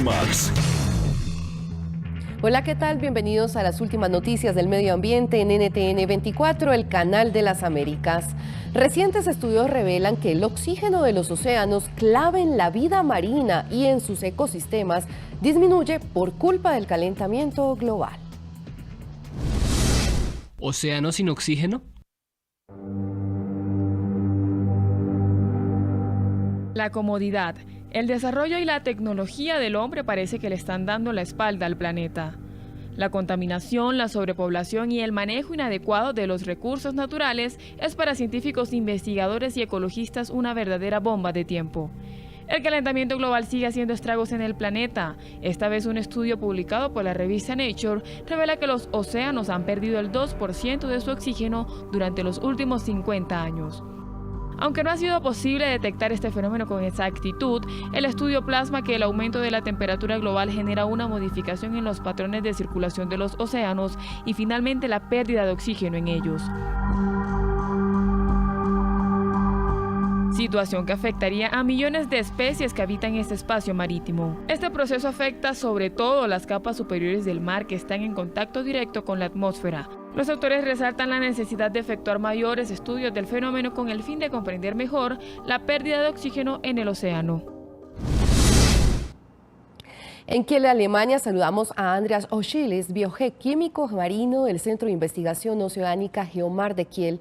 Clímax. Hola, ¿qué tal? Bienvenidos a las últimas noticias del medio ambiente en NTN 24, el canal de las Américas. Recientes estudios revelan que el oxígeno de los océanos, clave en la vida marina y en sus ecosistemas, disminuye por culpa del calentamiento global. ¿Océano sin oxígeno? La comodidad, el desarrollo y la tecnología del hombre parece que le están dando la espalda al planeta. La contaminación, la sobrepoblación y el manejo inadecuado de los recursos naturales es para científicos, investigadores y ecologistas una verdadera bomba de tiempo. El calentamiento global sigue haciendo estragos en el planeta. Esta vez un estudio publicado por la revista Nature revela que los océanos han perdido el 2% de su oxígeno durante los últimos 50 años. Aunque no ha sido posible detectar este fenómeno con exactitud, el estudio plasma que el aumento de la temperatura global genera una modificación en los patrones de circulación de los océanos y finalmente la pérdida de oxígeno en ellos. Situación que afectaría a millones de especies que habitan este espacio marítimo. Este proceso afecta sobre todo las capas superiores del mar que están en contacto directo con la atmósfera. Los autores resaltan la necesidad de efectuar mayores estudios del fenómeno con el fin de comprender mejor la pérdida de oxígeno en el océano. En Kiel, Alemania, saludamos a Andreas Oschilles, biogeoquímico marino del Centro de Investigación Oceánica Geomar de Kiel,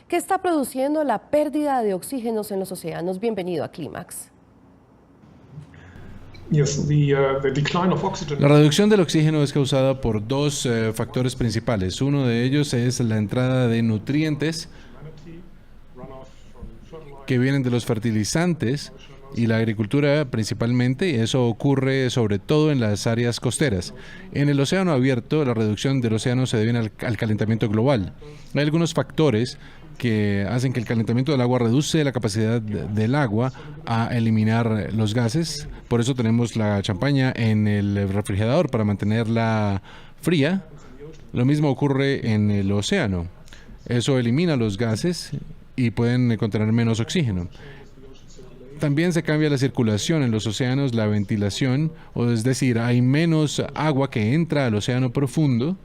que está produciendo la pérdida de oxígenos en los océanos. Bienvenido a Clímax. La reducción del oxígeno es causada por dos factores principales. Uno de ellos es la entrada de nutrientes que vienen de los fertilizantes y la agricultura principalmente, y eso ocurre sobre todo en las áreas costeras. En el océano abierto, la reducción del océano se debe al calentamiento global. Hay algunos factores que hacen que el calentamiento del agua reduce la capacidad del agua a eliminar los gases. Por eso tenemos la champaña en el refrigerador para mantenerla fría. Lo mismo ocurre en el océano. Eso elimina los gases y pueden contener menos oxígeno. También se cambia la circulación en los océanos, la ventilación, es decir, hay menos agua que entra al océano profundo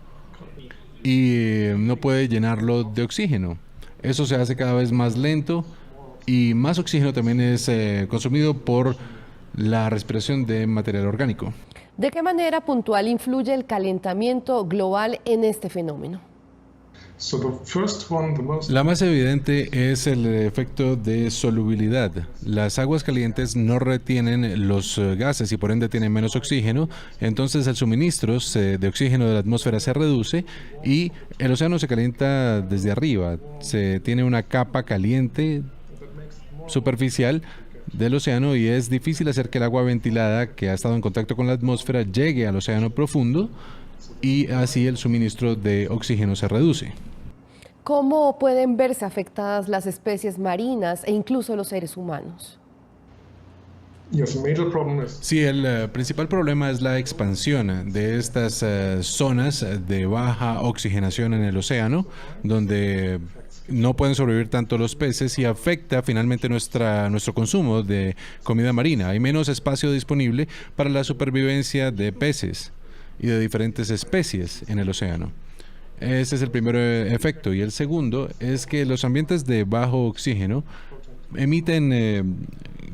y no puede llenarlo de oxígeno. Eso se hace cada vez más lento y más oxígeno también es consumido por la respiración de material orgánico. ¿De qué manera puntual influye el calentamiento global en este fenómeno? La más evidente es el efecto de solubilidad. Las aguas calientes no retienen los gases y por ende tienen menos oxígeno, entonces el suministro de oxígeno de la atmósfera se reduce y el océano se calienta desde arriba. Se tiene una capa caliente superficial del océano y es difícil hacer que el agua ventilada que ha estado en contacto con la atmósfera llegue al océano profundo y así el suministro de oxígeno se reduce. ¿Cómo pueden verse afectadas las especies marinas e incluso los seres humanos? Sí, el principal problema es la expansión de estas zonas de baja oxigenación en el océano, donde no pueden sobrevivir tanto los peces y afecta finalmente nuestro consumo de comida marina. Hay menos espacio disponible para la supervivencia de peces y de diferentes especies en el océano. Ese es el primer efecto. Y el segundo es que los ambientes de bajo oxígeno emiten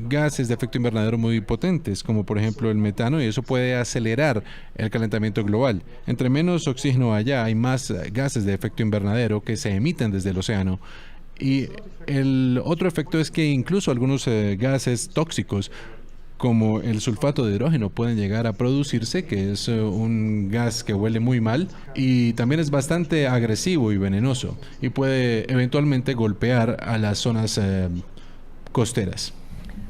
gases de efecto invernadero muy potentes, como por ejemplo el metano, y eso puede acelerar el calentamiento global. Entre menos oxígeno haya, hay más gases de efecto invernadero que se emiten desde el océano. Y el otro efecto es que incluso algunos gases tóxicos como el sulfato de hidrógeno pueden llegar a producirse, que es un gas que huele muy mal y también es bastante agresivo y venenoso y puede eventualmente golpear a las zonas costeras.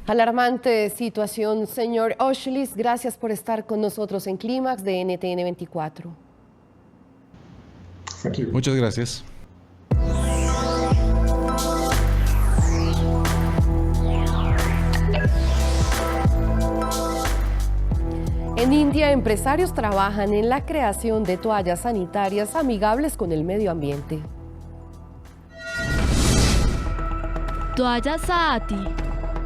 Alarmante situación, señor Oschilles. Gracias por estar con nosotros en Clímax de NTN 24. Muchas gracias. En India, empresarios trabajan en la creación de toallas sanitarias amigables con el medio ambiente. Toalla Saati,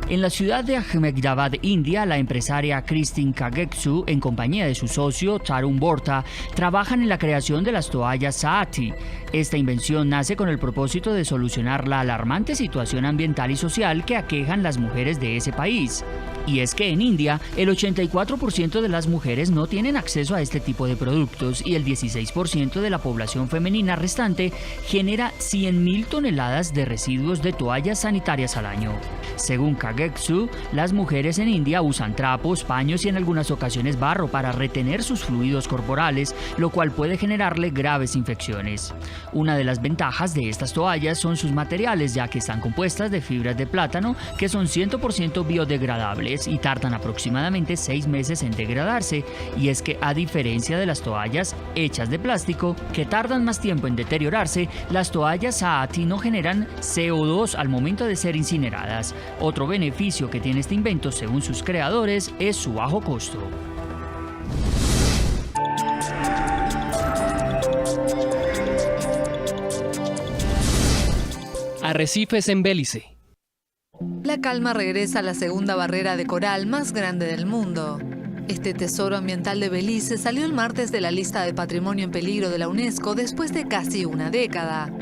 En la ciudad de Ahmedabad, India, la empresaria Christine Kageksu, en compañía de su socio Tarun Borta, trabajan en la creación de las toallas Saathi. Esta invención nace con el propósito de solucionar la alarmante situación ambiental y social que aquejan las mujeres de ese país. Y es que en India, el 84% de las mujeres no tienen acceso a este tipo de productos y el 16% de la población femenina restante genera 100.000 toneladas de residuos de toallas sanitarias al año. Según Kageksu, las mujeres en India usan trapos, paños y en algunas ocasiones barro para retener sus fluidos corporales, lo cual puede generarle graves infecciones. Una de las ventajas de estas toallas son sus materiales, ya que están compuestas de fibras de plátano que son 100% biodegradables y tardan aproximadamente 6 meses en degradarse, y es que a diferencia de las toallas hechas de plástico, que tardan más tiempo en deteriorarse, las toallas Saathi no generan CO2 al momento de ser incineradas. Otro beneficio que tiene este invento, según sus creadores, es su bajo costo. Arrecifes en Belice. La calma regresa a la segunda barrera de coral más grande del mundo. Este tesoro ambiental de Belice salió el martes de la lista de Patrimonio en Peligro de la UNESCO después de casi una década.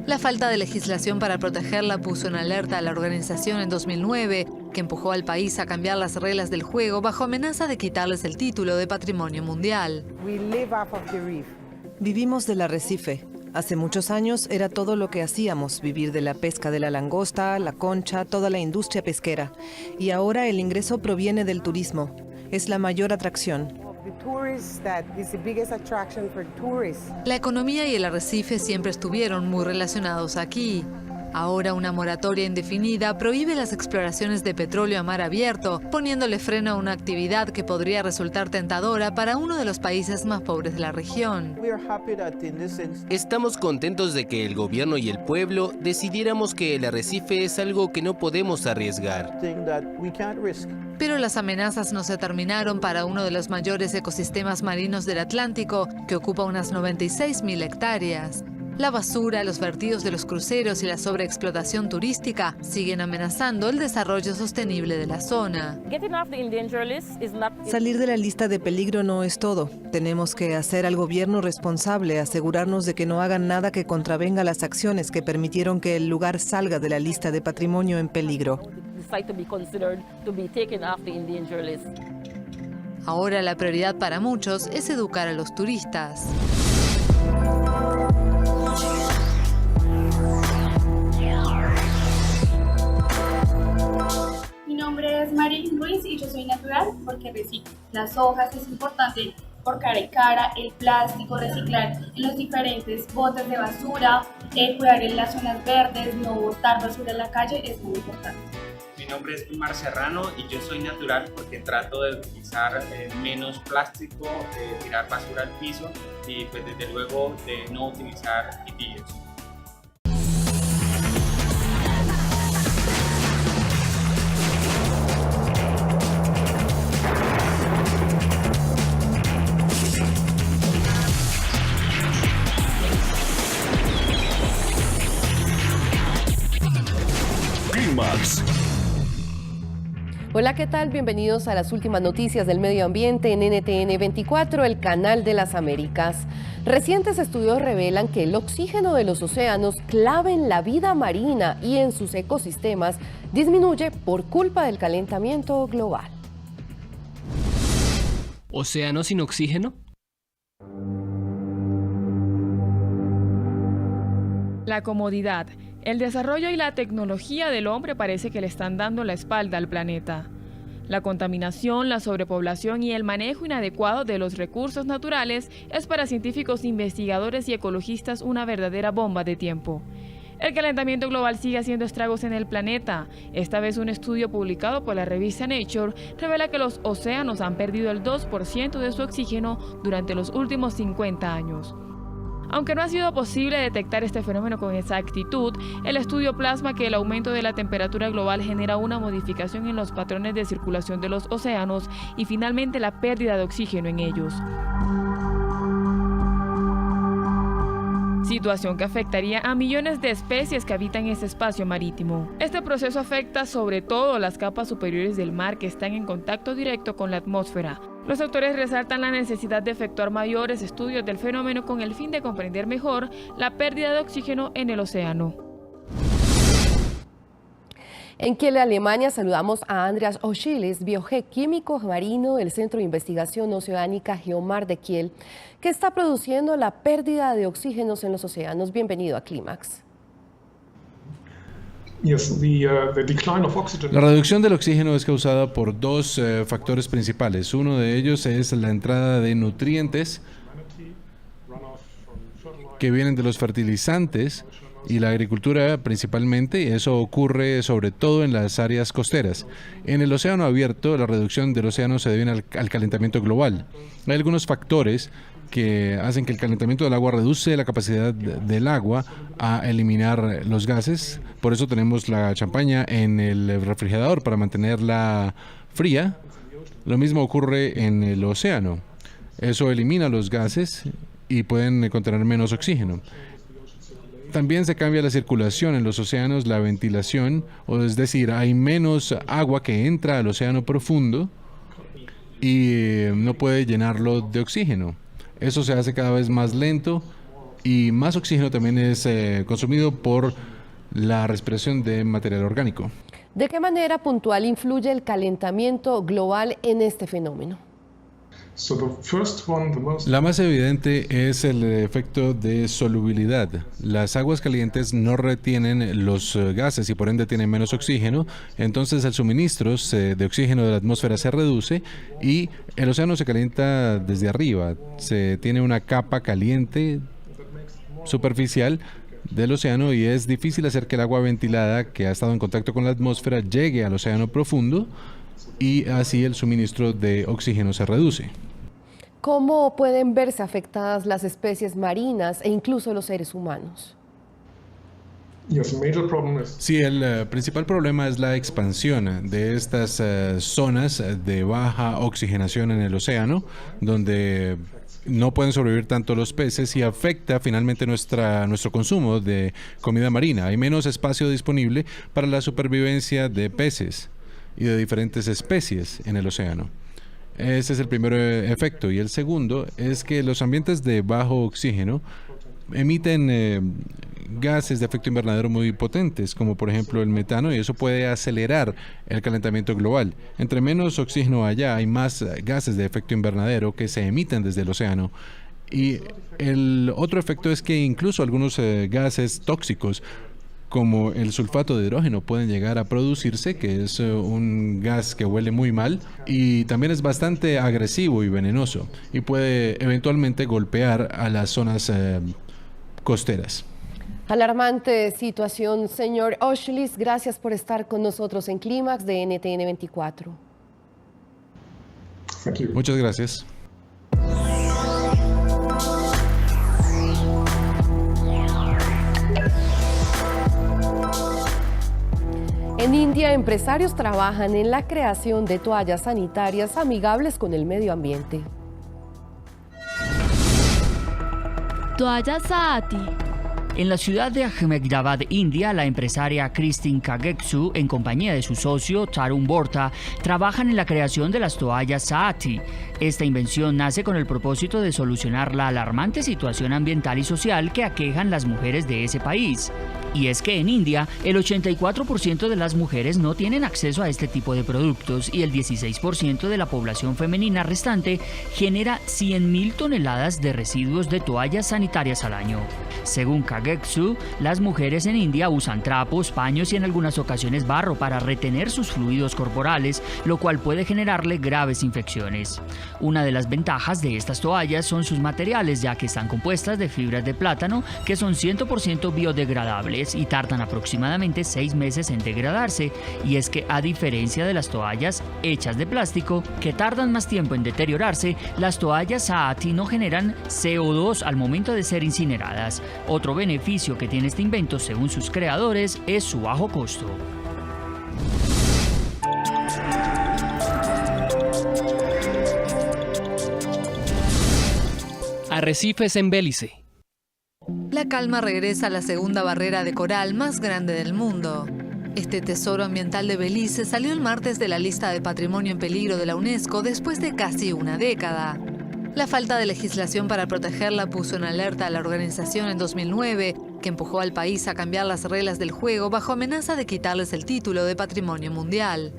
La falta de legislación para protegerla puso en alerta a la organización en 2009, que empujó al país a cambiar las reglas del juego bajo amenaza de quitarles el título de Patrimonio Mundial. Vivimos del arrecife. Hace muchos años era todo lo que hacíamos, vivir de la pesca de la langosta, la concha, toda la industria pesquera. Y ahora el ingreso proviene del turismo. Es la mayor atracción. La economía y el arrecife siempre estuvieron muy relacionados aquí. Ahora una moratoria indefinida prohíbe las exploraciones de petróleo a mar abierto, poniéndole freno a una actividad que podría resultar tentadora para uno de los países más pobres de la región. Estamos contentos de que el gobierno y el pueblo decidiéramos que el arrecife es algo que no podemos arriesgar. Pero las amenazas no se terminaron para uno de los mayores ecosistemas marinos del Atlántico, que ocupa unas 96.000 hectáreas. La basura, los vertidos de los cruceros y la sobreexplotación turística siguen amenazando el desarrollo sostenible de la zona. Salir de la lista de peligro no es todo. Tenemos que hacer al gobierno responsable, asegurarnos de que no hagan nada que contravenga las acciones que permitieron que el lugar salga de la lista de patrimonio en peligro. Ahora la prioridad para muchos es educar a los turistas. Mi nombre es Marilyn Ruiz y yo soy natural porque reciclo. Las hojas es importante por cara y cara, el plástico, reciclar en los diferentes botes de basura, cuidar en las zonas verdes, no botar basura en la calle es muy importante. Mi nombre es Omar Serrano y yo soy natural porque trato de utilizar menos plástico, de tirar basura al piso y pues desde luego de no utilizar pitillos. Clímax. Hola, ¿qué tal? Bienvenidos a las últimas noticias del medio ambiente en NTN 24, el canal de las Américas. Recientes estudios revelan que el oxígeno de los océanos, clave en la vida marina y en sus ecosistemas, disminuye por culpa del calentamiento global. ¿Océano sin oxígeno? La comodidad, el desarrollo y la tecnología del hombre parece que le están dando la espalda al planeta. La contaminación, la sobrepoblación y el manejo inadecuado de los recursos naturales es para científicos, investigadores y ecologistas una verdadera bomba de tiempo. El calentamiento global sigue haciendo estragos en el planeta. Esta vez un estudio publicado por la revista Nature revela que los océanos han perdido el 2% de su oxígeno durante los últimos 50 años. Aunque no ha sido posible detectar este fenómeno con exactitud, el estudio plasma que el aumento de la temperatura global genera una modificación en los patrones de circulación de los océanos y finalmente la pérdida de oxígeno en ellos. situación que afectaría a millones de especies que habitan este espacio marítimo. Este proceso afecta sobre todo las capas superiores del mar que están en contacto directo con la atmósfera. Los autores resaltan la necesidad de efectuar mayores estudios del fenómeno con el fin de comprender mejor la pérdida de oxígeno en el océano. En Kiel, Alemania, saludamos a Andreas Oschilles, biogeoquímico marino del Centro de Investigación Oceánica Geomar de Kiel, que está produciendo la pérdida de oxígenos en los océanos. Bienvenido a Clímax. La reducción del oxígeno es causada por dos factores principales. Uno de ellos es la entrada de nutrientes que vienen de los fertilizantes y la agricultura principalmente, y eso ocurre sobre todo en las áreas costeras. En el océano abierto, la reducción del océano se debe al calentamiento global. Hay algunos factores que hacen que el calentamiento del agua reduce la capacidad del agua a eliminar los gases. Por eso tenemos la champaña en el refrigerador para mantenerla fría. Lo mismo ocurre en el océano. Eso elimina los gases y pueden contener menos oxígeno. También se cambia la circulación en los océanos, la ventilación, es decir, hay menos agua que entra al océano profundo y no puede llenarlo de oxígeno. Eso se hace cada vez más lento y más oxígeno también es consumido por la respiración de material orgánico. ¿De qué manera puntual influye el calentamiento global en este fenómeno? La más evidente es el efecto de solubilidad. Las aguas calientes no retienen los gases y por ende tienen menos oxígeno, entonces el suministro de oxígeno de la atmósfera se reduce y el océano se calienta desde arriba. Se tiene una capa caliente superficial del océano y es difícil hacer que el agua ventilada que ha estado en contacto con la atmósfera llegue al océano profundo y así el suministro de oxígeno se reduce. ¿Cómo pueden verse afectadas las especies marinas e incluso los seres humanos? Sí, el principal problema es la expansión de estas zonas de baja oxigenación en el océano, donde no pueden sobrevivir tanto los peces y afecta finalmente nuestro consumo de comida marina. Hay menos espacio disponible para la supervivencia de peces y de diferentes especies en el océano. Ese es el primer efecto. Y el segundo es que los ambientes de bajo oxígeno emiten gases de efecto invernadero muy potentes, como por ejemplo el metano, y eso puede acelerar el calentamiento global. Entre menos oxígeno haya, hay más gases de efecto invernadero que se emiten desde el océano. Y el otro efecto es que incluso algunos gases tóxicos, como el sulfato de hidrógeno, pueden llegar a producirse, que es un gas que huele muy mal y también es bastante agresivo y venenoso y puede eventualmente golpear a las zonas costeras. Alarmante situación, señor Oschilles. Gracias por estar con nosotros en Clímax de NTN 24. Muchas gracias. En India, empresarios trabajan en la creación de toallas sanitarias amigables con el medio ambiente. Toallas Saaty. En la ciudad de Ahmedabad, India, la empresaria Christine Kageksu, en compañía de su socio Tarun Borta, trabajan en la creación de las toallas Saaty. Esta invención nace con el propósito de solucionar la alarmante situación ambiental y social que aquejan las mujeres de ese país. Y es que en India, el 84% de las mujeres no tienen acceso a este tipo de productos y el 16% de la población femenina restante genera 100.000 toneladas de residuos de toallas sanitarias al año. Según Kageksu, las mujeres en India usan trapos, paños y en algunas ocasiones barro para retener sus fluidos corporales, lo cual puede generarle graves infecciones. Una de las ventajas de estas toallas son sus materiales, ya que están compuestas de fibras de plátano que son 100% biodegradables y tardan aproximadamente 6 meses en degradarse, y es que a diferencia de las toallas hechas de plástico que tardan más tiempo en deteriorarse, las toallas Saaty no generan CO2 al momento de ser incineradas. Otro beneficio que tiene este invento, según sus creadores, es su bajo costo. Arrecifes en Belice. La calma regresa a la segunda barrera de coral más grande del mundo. Este tesoro ambiental de Belice salió el martes de la lista de Patrimonio en Peligro de la UNESCO después de casi una década. La falta de legislación para protegerla puso en alerta a la organización en 2009, que empujó al país a cambiar las reglas del juego bajo amenaza de quitarles el título de Patrimonio Mundial.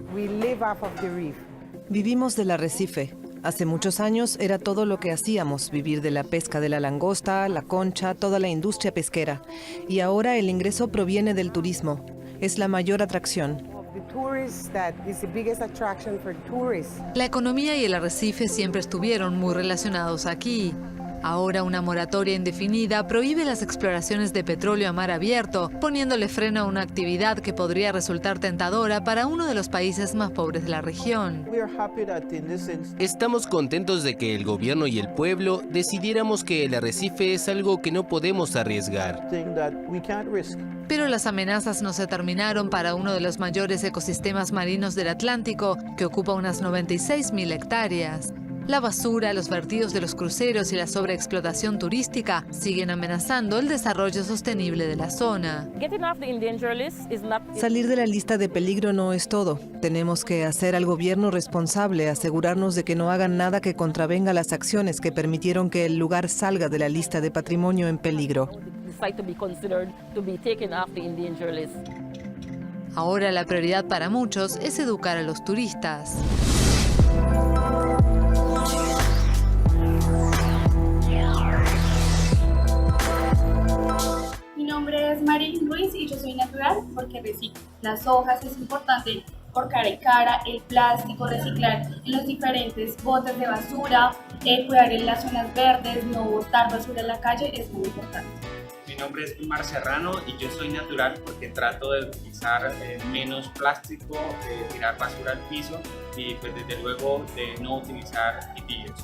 Vivimos del arrecife. Hace muchos años era todo lo que hacíamos, vivir de la pesca de la langosta, la concha, toda la industria pesquera. Y ahora el ingreso proviene del turismo. Es la mayor atracción. La economía y el arrecife siempre estuvieron muy relacionados aquí. Ahora una moratoria indefinida prohíbe las exploraciones de petróleo a mar abierto, poniéndole freno a una actividad que podría resultar tentadora para uno de los países más pobres de la región. Estamos contentos de que el gobierno y el pueblo decidiéramos que el arrecife es algo que no podemos arriesgar. Pero las amenazas no se terminaron para uno de los mayores ecosistemas marinos del Atlántico, que ocupa unas 96.000 hectáreas. La basura, los vertidos de los cruceros y la sobreexplotación turística siguen amenazando el desarrollo sostenible de la zona. Salir de la lista de peligro no es todo. Tenemos que hacer al gobierno responsable, asegurarnos de que no hagan nada que contravenga las acciones que permitieron que el lugar salga de la lista de patrimonio en peligro. Ahora la prioridad para muchos es educar a los turistas. Mi nombre es Marilyn Ruiz y yo soy natural porque reciclo. Las hojas es importante por cara y cara, el plástico, reciclar en los diferentes botes de basura, cuidar en las zonas verdes, no botar basura en la calle es muy importante. Mi nombre es Mar Serrano y yo soy natural porque trato de utilizar menos plástico, de tirar basura al piso y pues desde luego de no utilizar cepillos.